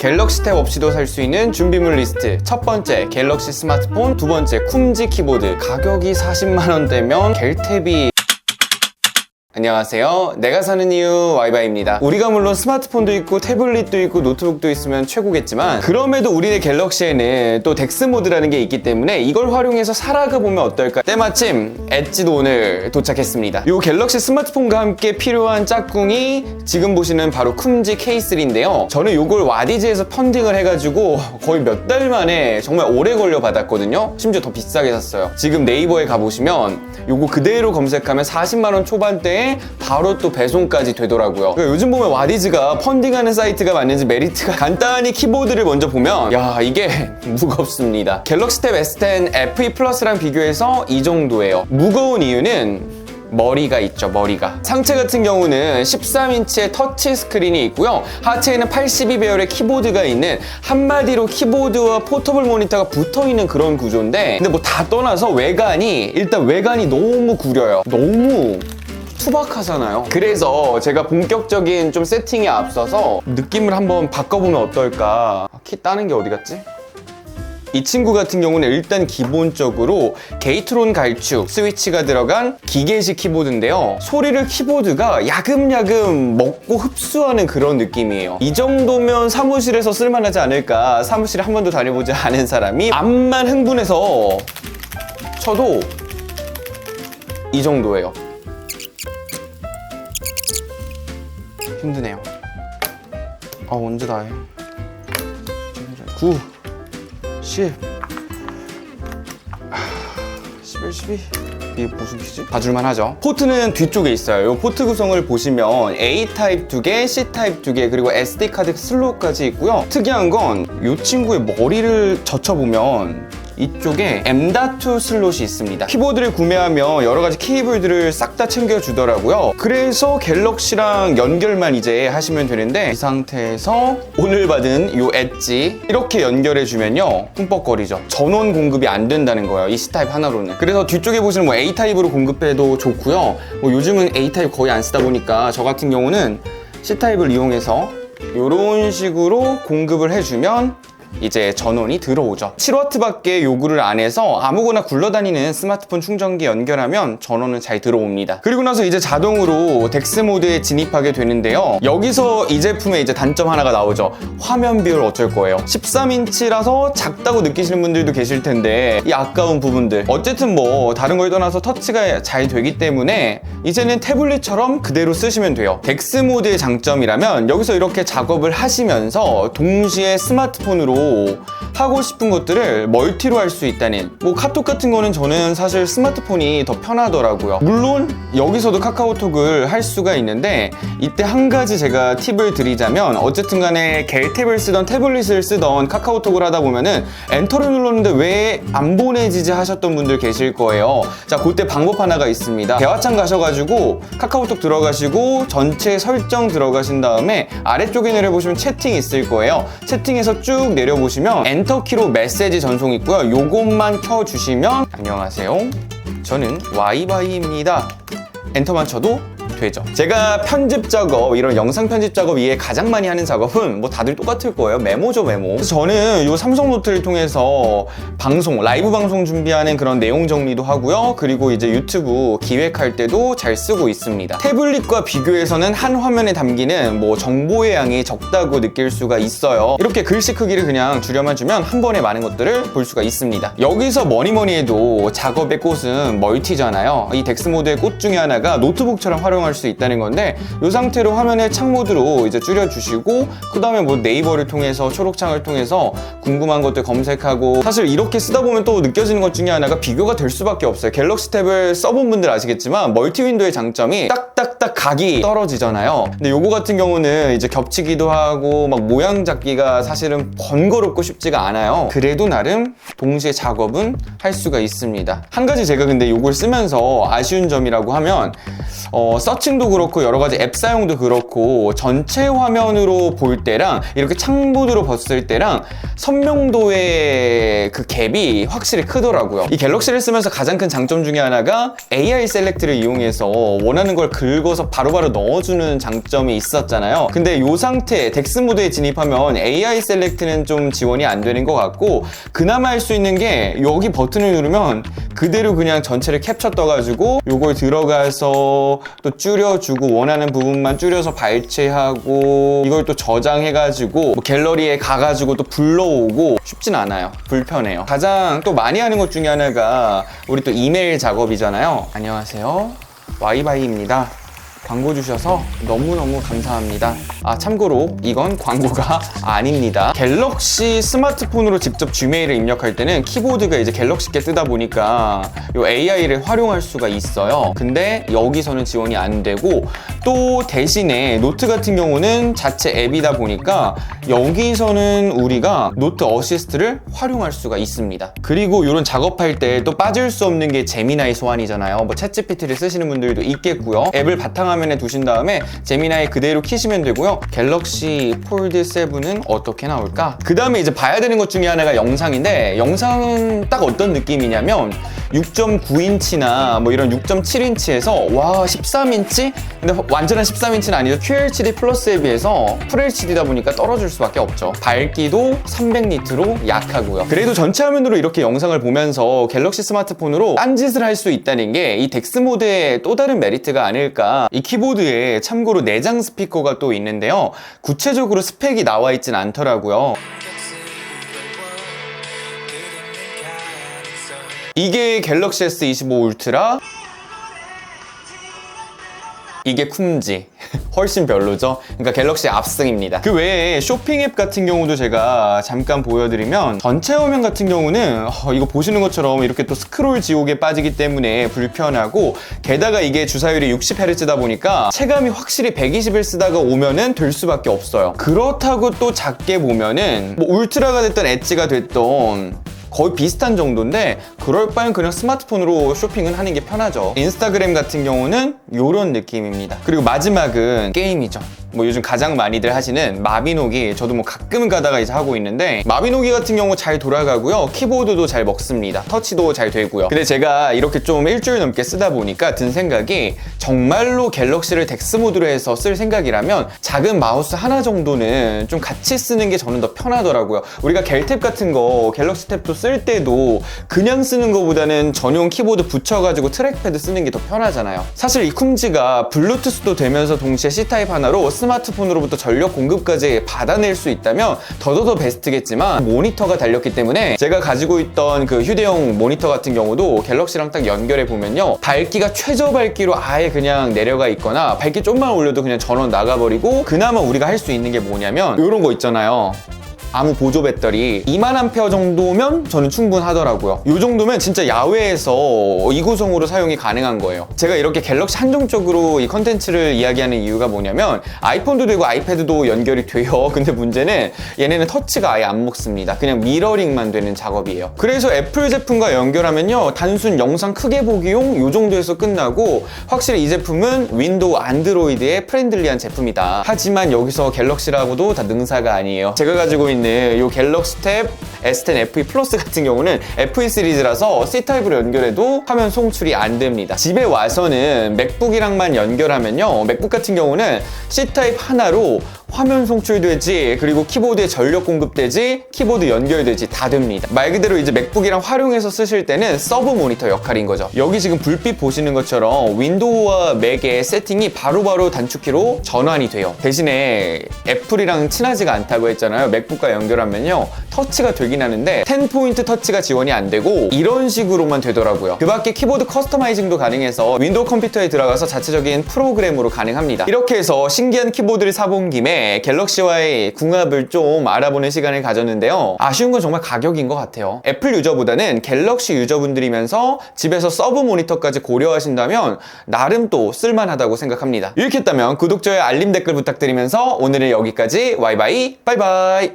갤럭시 탭 없이도 살 수 있는 준비물 리스트. 첫 번째, 갤럭시 스마트폰. 두 번째, 쿰지 키보드. 가격이 40만원대면 갤탭이 안녕하세요. 내가 사는 이유 와이바이입니다. 우리가 물론 스마트폰도 있고 태블릿도 있고 노트북도 있으면 최고겠지만 그럼에도 우리네 갤럭시에는 또 덱스 모드라는 게 있기 때문에 이걸 활용해서 살아가 보면 어떨까. 때마침 엣지도 오늘 도착했습니다. 이 갤럭시 스마트폰과 함께 필요한 짝꿍이 지금 보시는 바로 쿰지 K3인데요. 저는 이걸 와디즈에서 펀딩을 해가지고 거의 몇 달 만에 정말 오래 걸려 받았거든요. 심지어 더 비싸게 샀어요. 지금 네이버에 가보시면 이거 그대로 검색하면 40만원 초반대에 바로 또 배송까지 되더라고요. 그러니까 요즘 보면 와디즈가 펀딩하는 사이트가 맞는지 메리트가 간단히 키보드를 먼저 보면 야, 이게 무겁습니다. 갤럭시 탭 S10 FE 플러스랑 비교해서 이 정도예요. 무거운 이유는 머리가 있죠, 머리가. 상체 같은 경우는 13인치의 터치 스크린이 있고요. 하체에는 82배열의 키보드가 있는, 한마디로 키보드와 포터블 모니터가 붙어있는 그런 구조인데, 근데 뭐 다 떠나서 일단 외관이 너무 구려요. 너무 투박하잖아요. 그래서 제가 본격적인 좀 세팅에 앞서서 느낌을 한번 바꿔보면 어떨까. 키 따는 게 어디 갔지? 이 친구 같은 경우는 일단 기본적으로 게이트론 갈축 스위치가 들어간 기계식 키보드인데요. 소리를 키보드가 야금야금 먹고 흡수하는 그런 느낌이에요. 이 정도면 사무실에서 쓸만하지 않을까. 사무실에 한 번도 다녀보지 않은 사람이 암만 흥분해서 쳐도 이 정도예요. 힘드네요. 언제 다 해? 9 10 11, 12 이게 무슨 키지? 봐줄만 하죠. 포트는 뒤쪽에 있어요. 이 포트 구성을 보시면 A타입 2개, C타입 2개, 그리고 SD카드 슬롯까지 있고요. 특이한 건 이 친구의 머리를 젖혀보면 이쪽에 M.2 슬롯이 있습니다. 키보드를 구매하면 여러가지 케이블들을 싹 다 챙겨주더라고요. 그래서 갤럭시랑 연결만 이제 하시면 되는데, 이 상태에서 오늘 받은 이 엣지 이렇게 연결해주면요 흠뻑거리죠. 전원 공급이 안 된다는 거예요, 이 C타입 하나로는. 그래서 뒤쪽에 보시는 뭐 A타입으로 공급해도 좋고요. 뭐 요즘은 A타입 거의 안 쓰다 보니까 저 같은 경우는 C타입을 이용해서 이런 식으로 공급을 해주면 이제 전원이 들어오죠. 7W밖에 요구를 안 해서 아무거나 굴러다니는 스마트폰 충전기 연결하면 전원은 잘 들어옵니다. 그리고 나서 이제 자동으로 덱스 모드에 진입하게 되는데요. 여기서 이 제품의 이제 단점 하나가 나오죠. 화면 비율 어쩔 거예요. 13인치라서 작다고 느끼시는 분들도 계실 텐데 이 아까운 부분들, 어쨌든 뭐 다른 걸 떠나서 터치가 잘 되기 때문에 이제는 태블릿처럼 그대로 쓰시면 돼요. 덱스 모드의 장점이라면 여기서 이렇게 작업을 하시면서 동시에 스마트폰으로 하고 싶은 것들을 멀티로 할 수 있다는, 뭐 카톡 같은 거는 저는 사실 스마트폰이 더 편하더라고요. 물론 여기서도 카카오톡을 할 수가 있는데, 이때 한 가지 제가 팁을 드리자면, 어쨌든 간에 갤탭을 쓰던 태블릿을 쓰던 카카오톡을 하다 보면은 엔터를 눌렀는데 왜 안 보내지지 하셨던 분들 계실 거예요. 자, 그때 방법 하나가 있습니다. 대화창 가셔가지고 카카오톡 들어가시고 전체 설정 들어가신 다음에 아래쪽에 내려보시면 채팅 있을 거예요. 채팅에서 쭉 내려보시면 엔터키로 메시지 전송 있고요. 요것만 켜주시면 안녕하세요, 저는 와이바이입니다. 엔터만 쳐도 되죠. 제가 편집 작업, 이런 영상 편집 작업 위에 가장 많이 하는 작업은 뭐 다들 똑같을 거예요. 메모죠, 메모. 그래서 저는 이 삼성 노트를 통해서 방송, 라이브 방송 준비하는 그런 내용 정리도 하고요. 그리고 이제 유튜브 기획할 때도 잘 쓰고 있습니다. 태블릿과 비교해서는 한 화면에 담기는 뭐 정보의 양이 적다고 느낄 수가 있어요. 이렇게 글씨 크기를 그냥 줄여만 주면 한 번에 많은 것들을 볼 수가 있습니다. 여기서 뭐니 해도 작업의 꽃은 멀티잖아요. 이 덱스 모드의 꽃 중에 하나가 노트북처럼 활용할 수 있다는 건데, 이 상태로 화면을 창모드로 이제 줄여주시고, 그 다음에 뭐 네이버를 통해서, 초록창을 통해서 궁금한 것들 검색하고, 사실 이렇게 쓰다 보면 또 느껴지는 것 중에 하나가 비교가 될 수밖에 없어요. 갤럭시 탭을 써본 분들 아시겠지만 멀티 윈도우의 장점이 딱딱딱 각이 떨어지잖아요. 근데 요거 같은 경우는 이제 겹치기도 하고 막 모양 잡기가 사실은 번거롭고 쉽지가 않아요. 그래도 나름 동시에 작업은 할 수가 있습니다. 한 가지 제가 근데 요걸 쓰면서 아쉬운 점이라고 하면 서칭도 그렇고 여러 가지 앱 사용도 그렇고 전체 화면으로 볼 때랑 이렇게 창모드로 봤을 때랑 선명도의 그 갭이 확실히 크더라고요. 이 갤럭시를 쓰면서 가장 큰 장점 중에 하나가 AI 셀렉트를 이용해서 원하는 걸 긁어서 바로바로 넣어주는 장점이 있었잖아요. 근데 이 상태 덱스 모드에 진입하면 AI 셀렉트는 좀 지원이 안 되는 것 같고, 그나마 할 수 있는 게 여기 버튼을 누르면 그대로 그냥 전체를 캡처 떠가지고 요걸 들어가서 또 줄여주고, 원하는 부분만 줄여서 발췌하고, 이걸 또 저장해가지고 뭐 갤러리에 가가지고 또 불러오고, 쉽진 않아요. 불편해요. 가장 또 많이 하는 것 중에 하나가 우리 또 이메일 작업이잖아요. 안녕하세요, 와이바이입니다. 광고 주셔서 너무너무 감사합니다. 참고로 이건 광고가 아닙니다. 갤럭시 스마트폰으로 직접 지메일을 입력할 때는 키보드가 이제 갤럭시께 뜨다 보니까 이 AI를 활용할 수가 있어요. 근데 여기서는 지원이 안 되고, 또 대신에 노트 같은 경우는 자체 앱이다 보니까 여기서는 우리가 노트 어시스트를 활용할 수가 있습니다. 그리고 이런 작업할 때 또 빠질 수 없는 게 제미나이 소환이잖아요. 뭐 챗GPT를 쓰시는 분들도 있겠고요. 앱을 바탕화면에 두신 다음에 제미나이 그대로 키시면 되고요. 갤럭시 폴드 7은 어떻게 나올까? 그 다음에 이제 봐야 되는 것 중에 하나가 영상인데, 영상은 딱 어떤 느낌이냐면 6.9인치나 뭐 이런 6.7인치에서 와 13인치? 근데 완전한 13인치는 아니죠. QHD 플러스에 비해서 FHD다 보니까 떨어질 수밖에 없죠. 밝기도 300니트로 약하고요. 그래도 전체 화면으로 이렇게 영상을 보면서 갤럭시 스마트폰으로 딴짓을 할 수 있다는 게 이 덱스 모드의 또 다른 메리트가 아닐까. 이 키보드에 참고로 내장 스피커가 또 있는데요. 구체적으로 스펙이 나와 있진 않더라고요. 이게 갤럭시 S25 울트라, 이게 쿰지. 훨씬 별로죠. 그러니까 갤럭시 압승입니다. 그 외에 쇼핑 앱 같은 경우도 제가 잠깐 보여드리면, 전체 화면 같은 경우는 이거 보시는 것처럼 이렇게 또 스크롤 지옥에 빠지기 때문에 불편하고, 게다가 이게 주사율이 60Hz다 보니까 체감이 확실히 120을 쓰다가 오면은 될 수밖에 없어요. 그렇다고 또 작게 보면은 뭐 울트라가 됐던 엣지가 됐던 거의 비슷한 정도인데, 그럴 바엔 그냥 스마트폰으로 쇼핑은 하는 게 편하죠. 인스타그램 같은 경우는 이런 느낌입니다. 그리고 마지막은 게임이죠. 뭐 요즘 가장 많이들 하시는 마비노기, 저도 뭐 가끔 가다가 이제 하고 있는데, 마비노기 같은 경우 잘 돌아가고요. 키보드도 잘 먹습니다. 터치도 잘 되고요. 근데 제가 이렇게 좀 일주일 넘게 쓰다 보니까 든 생각이, 정말로 갤럭시를 덱스 모드로 해서 쓸 생각이라면 작은 마우스 하나 정도는 좀 같이 쓰는 게 저는 더 편하더라고요. 우리가 갤탭 같은 거, 갤럭시 탭도 쓸 때도 그냥 쓰는 것보다는 전용 키보드 붙여가지고 트랙패드 쓰는 게 더 편하잖아요. 사실 이 쿰지가 블루투스도 되면서 동시에 C타입 하나로 스마트폰으로부터 전력 공급까지 받아낼 수 있다면 더더더 베스트겠지만, 모니터가 달렸기 때문에 제가 가지고 있던 그 휴대용 모니터 같은 경우도 갤럭시랑 딱 연결해 보면요, 밝기가 최저 밝기로 아예 그냥 내려가 있거나, 밝기 좀만 올려도 그냥 전원 나가버리고, 그나마 우리가 할 수 있는 게 뭐냐면 이런 거 있잖아요. 아무 보조 배터리 2만A 정도면 저는 충분하더라고요. 이 정도면 진짜 야외에서 이 구성으로 사용이 가능한 거예요. 제가 이렇게 갤럭시 한정적으로 이 컨텐츠를 이야기하는 이유가 뭐냐면, 아이폰도 되고 아이패드도 연결이 돼요. 근데 문제는 얘네는 터치가 아예 안 먹습니다. 그냥 미러링만 되는 작업이에요. 그래서 애플 제품과 연결하면요, 단순 영상 크게 보기용 이 정도에서 끝나고, 확실히 이 제품은 윈도우 안드로이드에 프렌들리한 제품이다. 하지만 여기서 갤럭시라고도 다 능사가 아니에요. 제가 가지고 있는 이 갤럭시 탭 S10 FE 플러스 같은 경우는 FE 시리즈라서 C타입으로 연결해도 화면 송출이 안 됩니다. 집에 와서는 맥북이랑만 연결하면요, 맥북 같은 경우는 C타입 하나로 화면 송출되지, 그리고 키보드에 전력 공급되지, 키보드 연결되지, 다 됩니다. 말 그대로 이제 맥북이랑 활용해서 쓰실 때는 서브 모니터 역할인 거죠. 여기 지금 불빛 보시는 것처럼 윈도우와 맥의 세팅이 바로바로 단축키로 전환이 돼요. 대신에 애플이랑 친하지가 않다고 했잖아요. 맥북과 연결하면요, 터치가 되긴 하는데 10포인트 터치가 지원이 안 되고 이런 식으로만 되더라고요. 그 밖에 키보드 커스터마이징도 가능해서 윈도우 컴퓨터에 들어가서 자체적인 프로그램으로 가능합니다. 이렇게 해서 신기한 키보드를 사본 김에 갤럭시와의 궁합을 좀 알아보는 시간을 가졌는데요. 아쉬운 건 정말 가격인 것 같아요. 애플 유저보다는 갤럭시 유저분들이면서 집에서 서브 모니터까지 고려하신다면 나름 또 쓸만하다고 생각합니다. 유익했다면 구독, 좋아요, 알림, 댓글 부탁드리면서 오늘은 여기까지. 와이바이, 바이바이.